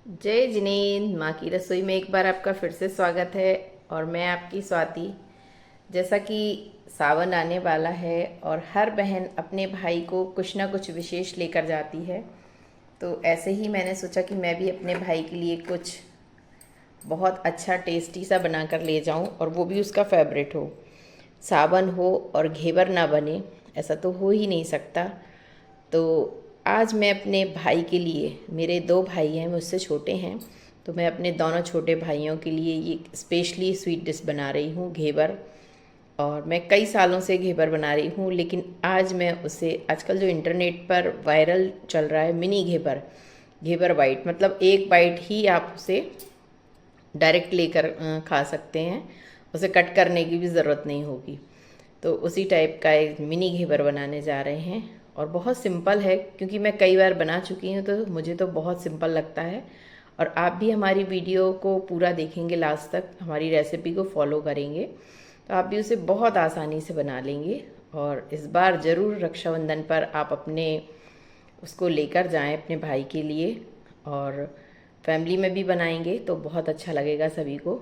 जय जिनेंद्र, माँ की रसोई में एक बार आपका फिर से स्वागत है। और मैं आपकी स्वाति। जैसा कि सावन आने वाला है और हर बहन अपने भाई को कुछ ना कुछ विशेष लेकर जाती है, तो ऐसे ही मैंने सोचा कि मैं भी अपने भाई के लिए कुछ बहुत अच्छा टेस्टी सा बना कर ले जाऊं, और वो भी उसका फेवरेट हो। सावन हो और घेवर ना बने, ऐसा तो हो ही नहीं सकता। तो आज मैं अपने भाई के लिए, मेरे दो भाई हैं, मुझसे छोटे हैं, तो मैं अपने दोनों छोटे भाइयों के लिए ये स्पेशली स्वीट डिश बना रही हूँ, घेवर। और मैं कई सालों से घेवर बना रही हूँ, लेकिन आज मैं उसे, आजकल जो इंटरनेट पर वायरल चल रहा है मिनी घेवर, घेवर बाइट, मतलब एक बाइट ही आप उसे डायरेक्ट लेकर खा सकते हैं, उसे कट करने की भी ज़रूरत नहीं होगी। तो उसी टाइप का एक मिनी घेवर बनाने जा रहे हैं, और बहुत सिंपल है क्योंकि मैं कई बार बना चुकी हूँ, तो मुझे तो बहुत सिंपल लगता है। और आप भी हमारी वीडियो को पूरा देखेंगे लास्ट तक, हमारी रेसिपी को फॉलो करेंगे, तो आप भी उसे बहुत आसानी से बना लेंगे। और इस बार ज़रूर रक्षाबंधन पर आप अपने उसको लेकर जाएं अपने भाई के लिए, और फैमिली में भी बनाएंगे तो बहुत अच्छा लगेगा सभी को।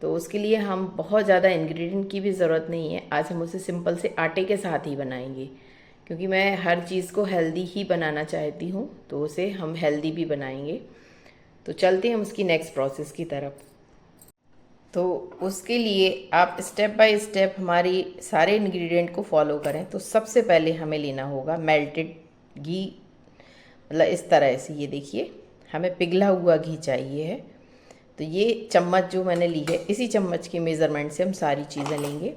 तो उसके लिए हम बहुत ज़्यादा इंग्रेडिएंट की भी ज़रूरत नहीं है, आज हम उसे सिंपल से आटे के साथ ही बनाएंगे, क्योंकि मैं हर चीज़ को हेल्दी ही बनाना चाहती हूँ, तो उसे हम हेल्दी भी बनाएंगे। तो चलते हैं हम उसकी नेक्स्ट प्रोसेस की तरफ। तो उसके लिए आप स्टेप बाय स्टेप हमारी सारे इंग्रेडिएंट को फॉलो करें। तो सबसे पहले हमें लेना होगा मेल्टेड घी, मतलब इस तरह से, ये देखिए, हमें पिघला हुआ घी चाहिए है। तो ये चम्मच जो मैंने ली है, इसी चम्मच के मेज़रमेंट से हम सारी चीज़ें लेंगे।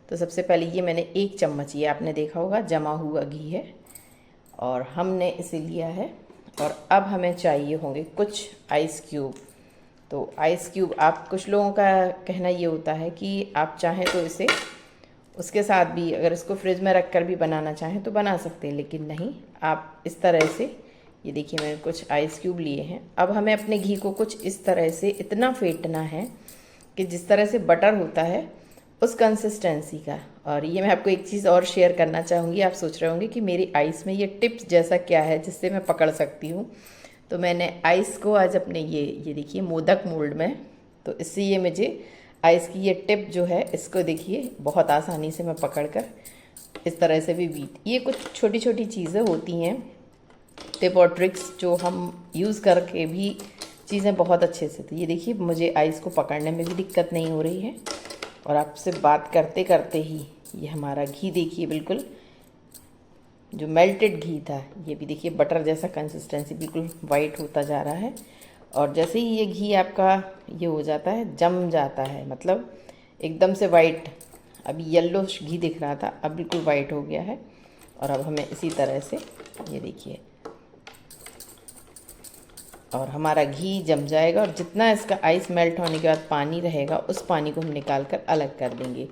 तो सबसे पहले ये मैंने एक चम्मच, ये आपने देखा होगा जमा हुआ घी है, और हमने इसे लिया है। और अब हमें चाहिए होंगे कुछ आइस क्यूब। तो आइस क्यूब, आप, कुछ लोगों का कहना ये होता है कि आप चाहें तो इसे उसके साथ भी, अगर इसको फ्रिज में रख कर भी बनाना चाहें तो बना सकते हैं, लेकिन नहीं, आप इस तरह से, ये देखिए मैंने कुछ आइस क्यूब लिए हैं। अब हमें अपने घी को कुछ इस तरह से इतना फेंटना है कि जिस तरह से बटर होता है उस कंसिस्टेंसी का। और ये मैं आपको एक चीज़ और शेयर करना चाहूँगी, आप सोच रहे होंगे कि मेरी आइस में ये टिप्स जैसा क्या है जिससे मैं पकड़ सकती हूँ। तो मैंने आइस को आज अपने ये देखिए मोदक मोल्ड में, तो इससे ये मुझे आइस की ये टिप जो है, इसको देखिए बहुत आसानी से मैं पकड़कर इस तरह से भी बीट, ये कुछ छोटी छोटी चीज़ें होती हैं, टिप और ट्रिक्स जो हम यूज़ करके भी चीज़ें बहुत अच्छे से, तो ये देखिए मुझे आइस को पकड़ने में भी दिक्कत नहीं हो रही है। और आपसे बात करते करते ही ये हमारा घी देखिए, बिल्कुल जो मेल्टेड घी था, ये भी देखिए बटर जैसा कंसिस्टेंसी, बिल्कुल वाइट होता जा रहा है। और जैसे ही ये घी आपका ये हो जाता है, जम जाता है, मतलब एकदम से वाइट, अभी येलो घी दिख रहा था, अब बिल्कुल वाइट हो गया है। और अब हमें इसी तरह से, ये देखिए, और हमारा घी जम जाएगा, और जितना इसका आइस मेल्ट होने के बाद पानी रहेगा, उस पानी को हम निकाल कर अलग कर देंगे।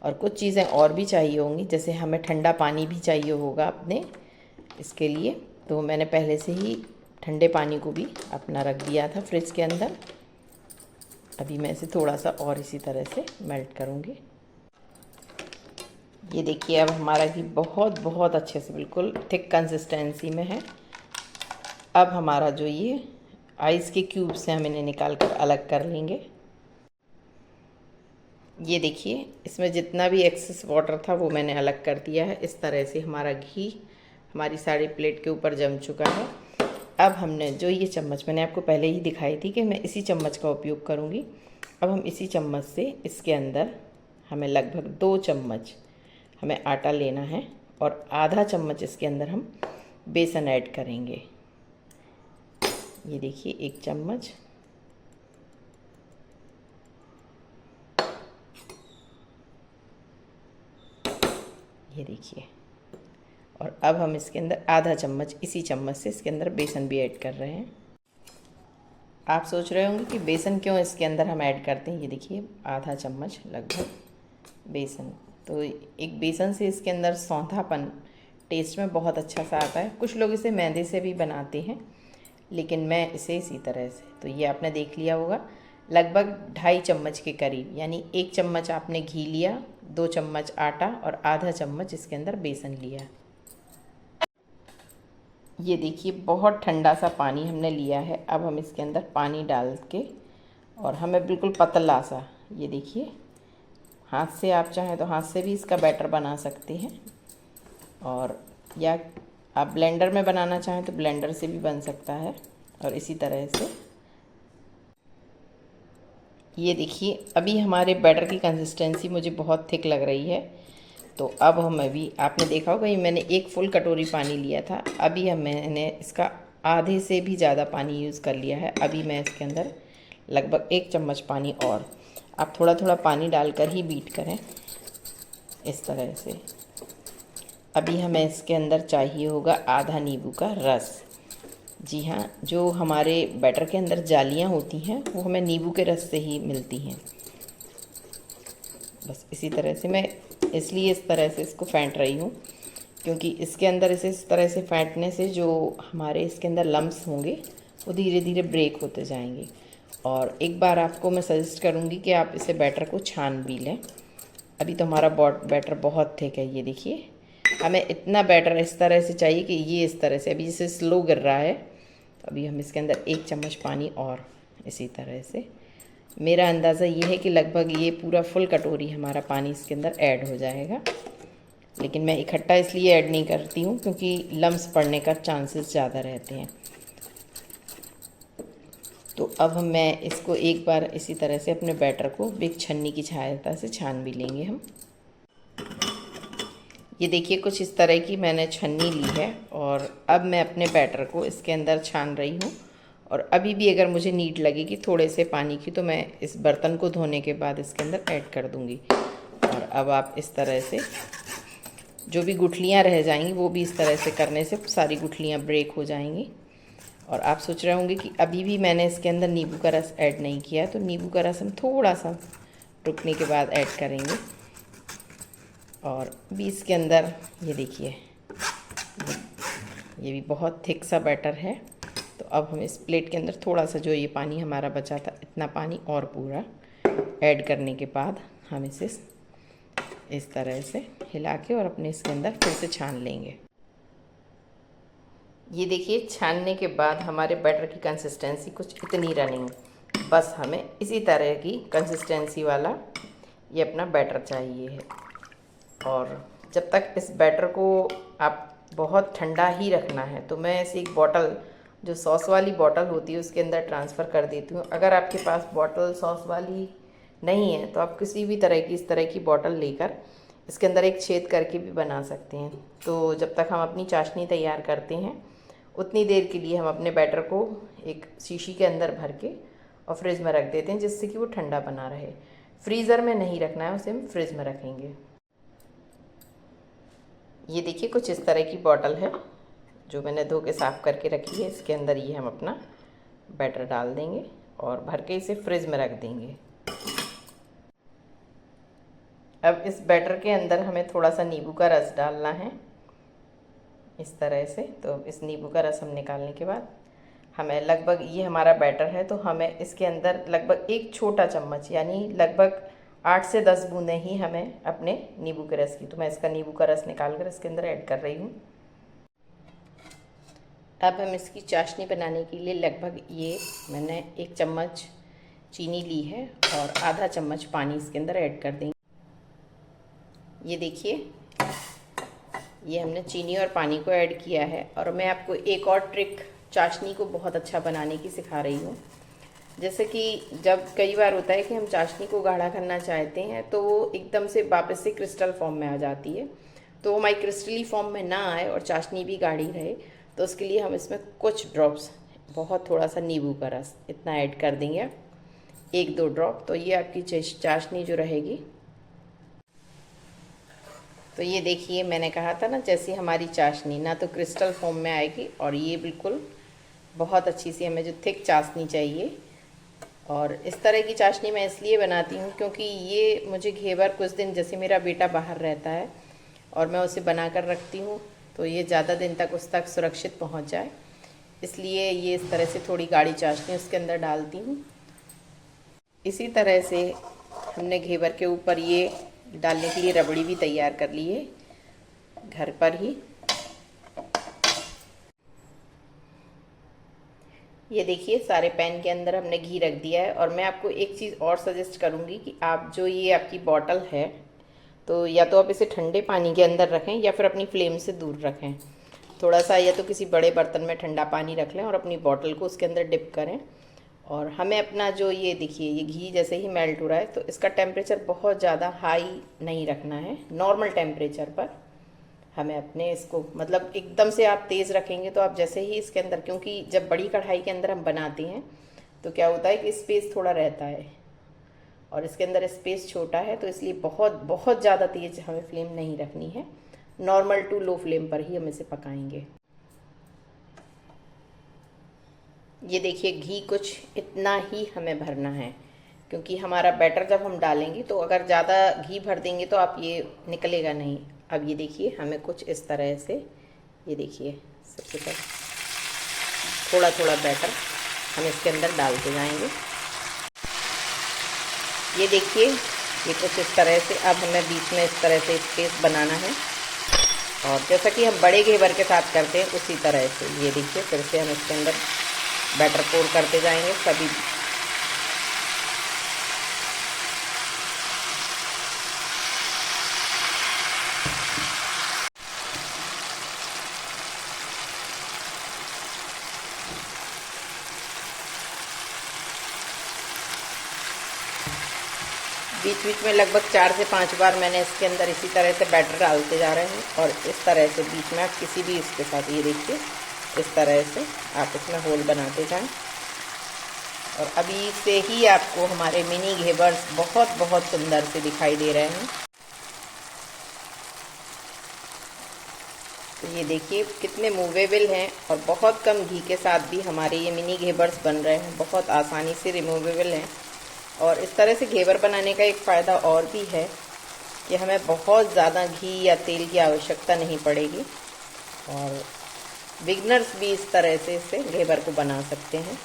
और कुछ चीज़ें और भी चाहिए होंगी, जैसे हमें ठंडा पानी भी चाहिए होगा अपने इसके लिए, तो मैंने पहले से ही ठंडे पानी को भी अपना रख दिया था फ्रिज के अंदर। अभी मैं इसे थोड़ा सा और इसी तरह से मेल्ट करूँगी। ये देखिए अब हमारा घी बहुत बहुत अच्छे से बिल्कुल थिक कंसिस्टेंसी में है। अब हमारा जो ये आइस के क्यूब्स हैं, हम इन्हें निकाल कर अलग कर लेंगे। ये देखिए इसमें जितना भी एक्सेस वाटर था वो मैंने अलग कर दिया है। इस तरह से हमारा घी हमारी सारी प्लेट के ऊपर जम चुका है। अब हमने जो ये चम्मच मैंने आपको पहले ही दिखाई थी कि मैं इसी चम्मच का उपयोग करूँगी। अब हम इसी चम्मच से इसके अंदर हमें लगभग 2 चम्मच हमें आटा लेना है, और आधा चम्मच इसके अंदर हम बेसन ऐड करेंगे। ये देखिए 1 चम्मच, ये देखिए, और अब हम इसके अंदर आधा चम्मच, इसी चम्मच से इसके अंदर बेसन भी ऐड कर रहे हैं। आप सोच रहे होंगे कि बेसन क्यों इसके अंदर हम ऐड करते हैं। ये देखिए आधा चम्मच लगभग बेसन, तो एक बेसन से इसके अंदर सौंधापन टेस्ट में बहुत अच्छा सा आता है। कुछ लोग इसे मैदे से भी बनाते हैं, लेकिन मैं इसे इसी तरह से, तो ये आपने देख लिया होगा लगभग 2.5 चम्मच के करीब, यानी 1 चम्मच आपने घी लिया, 2 चम्मच आटा और आधा चम्मच इसके अंदर बेसन लिया। ये देखिए बहुत ठंडा सा पानी हमने लिया है। अब हम इसके अंदर पानी डाल के, और हमें बिल्कुल पतला सा, ये देखिए, हाथ से आप चाहें तो हाथ से भी इसका बैटर बना सकते हैं, और या आप ब्लेंडर में बनाना चाहें तो ब्लेंडर से भी बन सकता है। और इसी तरह से ये देखिए अभी हमारे बैटर की कंसिस्टेंसी मुझे बहुत थिक लग रही है। तो अब हम अभी, आपने देखा होगा ये मैंने 1 फुल कटोरी पानी लिया था, अभी हम मैंने इसका आधे से भी ज़्यादा पानी यूज़ कर लिया है। अभी मैं इसके अंदर लगभग 1 चम्मच पानी, और आप थोड़ा थोड़ा पानी डालकर ही बीट करें इस तरह से। अभी हमें इसके अंदर चाहिए होगा आधा नींबू का रस। जी हाँ, जो हमारे बैटर के अंदर जालियाँ होती हैं वो हमें नींबू के रस से ही मिलती हैं। बस इसी तरह से मैं इसलिए इस तरह से इसको फेंट रही हूँ, क्योंकि इसके अंदर इस तरह से फेंटने से जो हमारे इसके अंदर लम्स होंगे वो धीरे धीरे ब्रेक होते जाएंगे। और एक बार आपको मैं सजेस्ट करूँगी कि आप इसे बैटर को छान भी लें। अभी तो हमारा बैटर बहुत थिक है, ये देखिए हमें इतना बैटर इस तरह से चाहिए कि ये इस तरह से, अभी जैसे स्लो गिर रहा है, तो अभी हम इसके अंदर 1 चम्मच पानी, और इसी तरह से मेरा अंदाज़ा ये है कि लगभग ये पूरा फुल कटोरी हमारा पानी इसके अंदर ऐड हो जाएगा। लेकिन मैं इकट्ठा इसलिए ऐड नहीं करती हूँ क्योंकि लम्स पड़ने का चांसेस ज़्यादा रहते हैं। तो अब मैं इसको एक बार इसी तरह से अपने बैटर को एक छन्नी की सहायता से छान भी लेंगे हम। ये देखिए कुछ इस तरह की मैंने छन्नी ली है, और अब मैं अपने बैटर को इसके अंदर छान रही हूँ। और अभी भी अगर मुझे नीड लगेगी थोड़े से पानी की, तो मैं इस बर्तन को धोने के बाद इसके अंदर ऐड कर दूँगी। और अब आप इस तरह से जो भी गुठलियाँ रह जाएंगी वो भी इस तरह से करने से सारी गुठलियाँ ब्रेक हो जाएंगी। और आप सोच रहे होंगे कि अभी भी मैंने इसके अंदर नींबू का रस ऐड नहीं किया, तो नींबू का रस हम थोड़ा सा रुकने के बाद ऐड करेंगे। और भी इसके अंदर ये देखिए ये भी बहुत थिक सा बैटर है। तो अब हम इस प्लेट के अंदर थोड़ा सा, जो ये पानी हमारा बचा था, इतना पानी और पूरा ऐड करने के बाद हम इसे इस तरह से हिला के और अपने इसके अंदर फिर से छान लेंगे। ये देखिए छानने के बाद हमारे बैटर की कंसिस्टेंसी कुछ इतनी रनिंग, बस हमें इसी तरह की कंसिस्टेंसी वाला ये अपना बैटर चाहिए है। और जब तक इस बैटर को आप बहुत ठंडा ही रखना है, तो मैं ऐसी एक बॉटल, जो सॉस वाली बॉटल होती है, उसके अंदर ट्रांसफ़र कर देती हूँ। अगर आपके पास बॉटल सॉस वाली नहीं है तो आप किसी भी तरह की इस तरह की बॉटल लेकर इसके अंदर एक छेद करके भी बना सकते हैं। तो जब तक हम अपनी चाशनी तैयार करते हैं उतनी देर के लिए हम अपने बैटर को एक शीशी के अंदर भर के और फ्रिज में रख देते हैं, जिससे कि वो ठंडा बना रहे। फ्रीज़र में नहीं रखना है, उसे हम फ्रिज में रखेंगे। ये देखिए कुछ इस तरह की बॉटल है जो मैंने धो के साफ़ करके रखी है। इसके अंदर ये हम अपना बैटर डाल देंगे और भर के इसे फ्रिज में रख देंगे। अब इस बैटर के अंदर हमें थोड़ा सा नींबू का रस डालना है इस तरह से। तो इस नींबू का रस हम निकालने के बाद हमें लगभग, ये हमारा बैटर है, तो हमें इसके अंदर लगभग 1 छोटा चम्मच, यानी लगभग 8 से 10 बूंदें ही हमें अपने नींबू के रस की, तो मैं इसका नींबू का रस निकाल कर इसके अंदर ऐड कर रही हूँ। अब हम इसकी चाशनी बनाने के लिए लगभग ये मैंने 1 चम्मच चीनी ली है और आधा चम्मच पानी इसके अंदर ऐड कर देंगे। ये देखिए ये हमने चीनी और पानी को ऐड किया है। और मैं आपको एक और ट्रिक चाशनी को बहुत अच्छा बनाने की सिखा रही हूँ। जैसे कि जब कई बार होता है कि हम चाशनी को गाढ़ा करना चाहते हैं तो वो एकदम से वापस से क्रिस्टल फॉर्म में आ जाती है, तो हमारी क्रिस्टली फॉर्म में ना आए और चाशनी भी गाढ़ी रहे, तो उसके लिए हम इसमें कुछ ड्रॉप्स, बहुत थोड़ा सा नींबू का रस इतना ऐड कर देंगे, 1-2 ड्रॉप, तो ये आपकी चाशनी जो रहेगी। तो ये देखिए मैंने कहा था ना, जैसी हमारी चाशनी ना तो क्रिस्टल फॉर्म में आएगी, और ये बिल्कुल बहुत अच्छी सी हमें जो थिक चाशनी चाहिए। और इस तरह की चाशनी मैं इसलिए बनाती हूँ क्योंकि ये मुझे घेवर कुछ दिन, जैसे मेरा बेटा बाहर रहता है और मैं उसे बना कर रखती हूँ, तो ये ज़्यादा दिन तक उस तक सुरक्षित पहुँच जाए, इसलिए ये इस तरह से थोड़ी गाढ़ी चाशनी उसके अंदर डालती हूँ। इसी तरह से हमने घेवर के ऊपर ये डालने के लिए रबड़ी भी तैयार कर ली है घर पर ही। ये देखिए सारे पैन के अंदर हमने घी रख दिया है। और मैं आपको एक चीज़ और सजेस्ट करूँगी कि आप जो ये आपकी बॉटल है, तो या तो आप इसे ठंडे पानी के अंदर रखें या फिर अपनी फ्लेम से दूर रखें। थोड़ा सा या तो किसी बड़े बर्तन में ठंडा पानी रख लें और अपनी बॉटल को उसके अंदर डिप करें। और हमें अपना जो ये देखिए ये घी जैसे ही मेल्ट हो रहा है, तो इसका टेम्परेचर बहुत ज़्यादा हाई नहीं रखना है, नॉर्मल टेम्परेचर पर हमें अपने इसको, मतलब एकदम से आप तेज़ रखेंगे तो आप जैसे ही इसके अंदर, क्योंकि जब बड़ी कढ़ाई के अंदर हम बनाते हैं तो क्या होता है कि स्पेस थोड़ा रहता है और इसके अंदर स्पेस छोटा है, तो इसलिए बहुत बहुत ज़्यादा तेज़ हमें फ्लेम नहीं रखनी है, नॉर्मल टू लो फ्लेम पर ही हम इसे पकाएंगे। ये देखिए घी कुछ इतना ही हमें भरना है, क्योंकि हमारा बैटर जब हम डालेंगे तो अगर ज़्यादा घी भर देंगे तो आप ये निकलेगा नहीं। अब ये देखिए हमें कुछ इस तरह से, ये देखिए सबसे पहले थोड़ा थोड़ा बैटर हम इसके अंदर डालते जाएंगे। ये देखिए ये कुछ इस तरह से, अब हमें बीच में इस तरह से स्पेस बनाना है और जैसा कि हम बड़े घेवर के साथ करते हैं उसी तरह से ये देखिए फिर से हम इसके अंदर बैटर पोर करते जाएंगे सभी। बीच बीच में लगभग 4 से 5 बार मैंने इसके अंदर इसी तरह से बैटर डालते जा रहे हैं और इस तरह से बीच में आप किसी भी इसके साथ ये देखिए इस तरह से आप इसमें होल बनाते जाएं। और अभी से ही आपको हमारे मिनी घेवर्स बहुत बहुत सुंदर से दिखाई दे रहे हैं। तो ये देखिए कितने मूवेबल हैं और बहुत कम घी के साथ भी हमारे ये मिनी घेवर्स बन रहे हैं, बहुत आसानी से रिमूवेबल हैं। और इस तरह से घेवर बनाने का एक फ़ायदा और भी है कि हमें बहुत ज़्यादा घी या तेल की आवश्यकता नहीं पड़ेगी और बिगनर्स भी इस तरह से इसे घेवर को बना सकते हैं।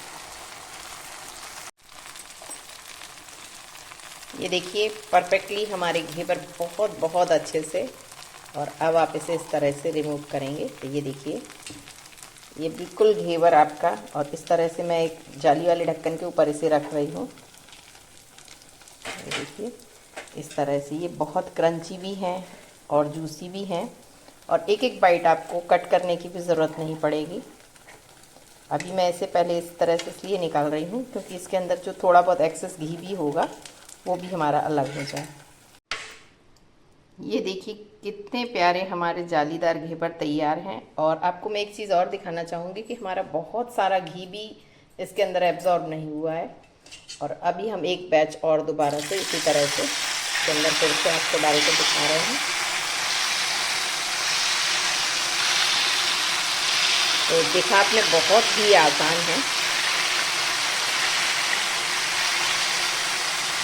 ये देखिए परफेक्टली हमारे घेवर बहुत बहुत अच्छे से, और अब आप इसे इस तरह से रिमूव करेंगे तो ये देखिए ये बिल्कुल घेवर आपका। और इस तरह से मैं एक जाली वाले ढक्कन के ऊपर इसे रख रही हूँ। ये देखिए इस तरह से ये बहुत क्रंची भी हैं और जूसी भी हैं और एक एक बाइट आपको कट करने की भी ज़रूरत नहीं पड़ेगी। अभी मैं इसे पहले इस तरह से इसलिए निकाल रही हूँ क्योंकि इसके अंदर जो थोड़ा बहुत एक्सेस घी भी होगा वो भी हमारा अलग हो जाए। ये देखिए कितने प्यारे हमारे जालीदार घेवर तैयार हैं। और आपको मैं एक चीज़ और दिखाना चाहूँगी कि हमारा बहुत सारा घी भी इसके अंदर एब्जॉर्ब नहीं हुआ है। और अभी हम एक बैच और दोबारा से इसी तरह से इसके अंदर फिर से आपको डाल के दिखा रहे हैं। तो देखा आपने, बहुत ही आसान है।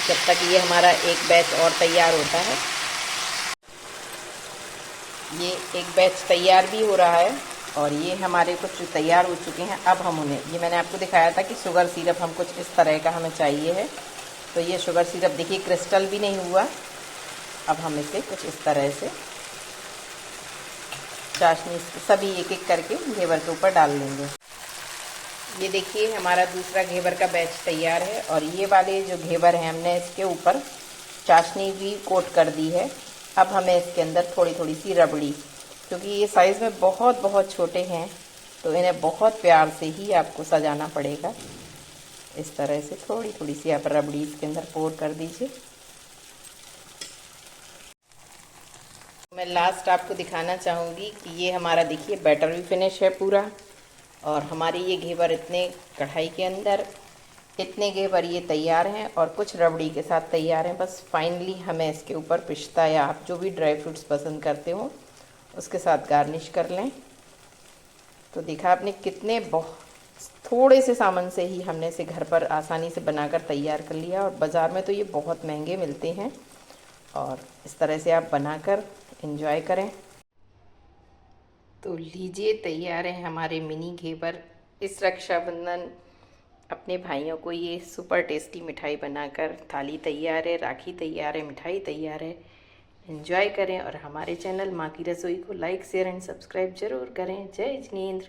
जब तक ये हमारा एक बैच और तैयार होता है, ये एक बैच तैयार भी हो रहा है और ये हमारे कुछ तैयार हो चुके हैं। अब हम उन्हें, ये मैंने आपको दिखाया था कि शुगर सिरप हम कुछ इस तरह का हमें चाहिए है, तो ये शुगर सिरप देखिए क्रिस्टल भी नहीं हुआ। अब हम इसे कुछ इस तरह से चाशनी सभी एक एक करके घेवर के ऊपर डाल लेंगे। ये देखिए हमारा दूसरा घेवर का बैच तैयार है और ये वाले जो घेवर हैं हमने इसके ऊपर चाशनी भी कोट कर दी है। अब हमें इसके अंदर थोड़ी थोड़ी सी रबड़ी, क्योंकि ये साइज़ में बहुत बहुत छोटे हैं तो इन्हें बहुत प्यार से ही आपको सजाना पड़ेगा। इस तरह से थोड़ी थोड़ी सी आप रबड़ी इसके अंदर पोर कर दीजिए। मैं लास्ट आपको दिखाना चाहूँगी कि ये हमारा देखिए बैटर भी फिनिश है पूरा और हमारे ये घेवर इतने कढ़ाई के अंदर इतने घेवर ये तैयार हैं और कुछ रबड़ी के साथ तैयार हैं। बस फाइनली हमें इसके ऊपर पिस्ता या आप जो भी ड्राई फ्रूट्स पसंद करते हो उसके साथ गार्निश कर लें। तो देखा आपने कितने थोड़े से सामान से ही हमने इसे घर पर आसानी से बनाकर तैयार कर लिया। और बाज़ार में तो ये बहुत महंगे मिलते हैं और इस तरह से आप बनाकर एंजॉय करें। तो लीजिए तैयार है हमारे मिनी घेवर। इस रक्षाबंधन अपने भाइयों को ये सुपर टेस्टी मिठाई बनाकर, थाली तैयार है, राखी तैयार है, मिठाई तैयार है, एंजॉय करें। और हमारे चैनल माँ की रसोई को लाइक शेयर एंड सब्सक्राइब जरूर करें। जय जिनेंद्र।